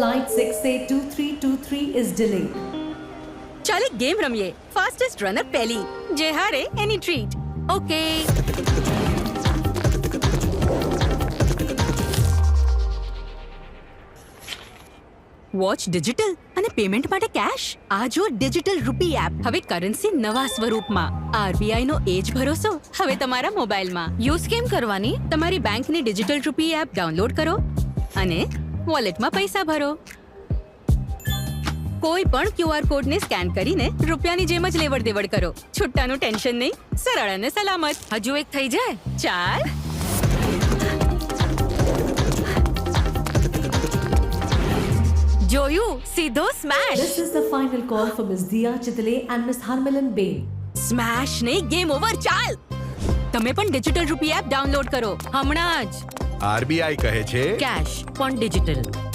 Flight 682323 is delayed. ચાલ એક game રમીએ. ફાસ્ટેસ્ટ રનર પહેલી, જે હારે એની ટ્રીટ. ઓકે. વોચ ડિજિટલ અને પેમેન્ટ માટે કેશ. આ જો ડિજિટલ રૂપી એપ, હવે કરન્સી નવા સ્વરૂપમાં. આરબીઆઈ નો એજ ભરોસો હવે તમારા મોબાઈલમાં. યુઝ કેમ કરવાની? તમારી બેંકની ડિજિટલ રૂપી એપ ડાઉનલોડ કરો અને વોલેટમાં પૈસા ભરો. કોઈ પણ ક્યુઆર કોડને સ્કેન કરીને રૂપિયાની જેમ જ લેવડ દેવડ કરો. છુટ્ટાનું ટેન્શન નહીં, સરળ અને સલામત. હજુ એક થઈ જાય. ચાલ. જોયું, સીધો smash. This is the final call for Ms. Diya Chitale and Ms. Harmilan Bain. Smash નહીં, ગેમ ઓવર. ચાલ. તમે પણ ડિજિટલ રૂપી એપ ડાઉનલોડ કરો હમણાં જ. આરબીઆઈ કહે છે કેશ પણ ડિજિટલ.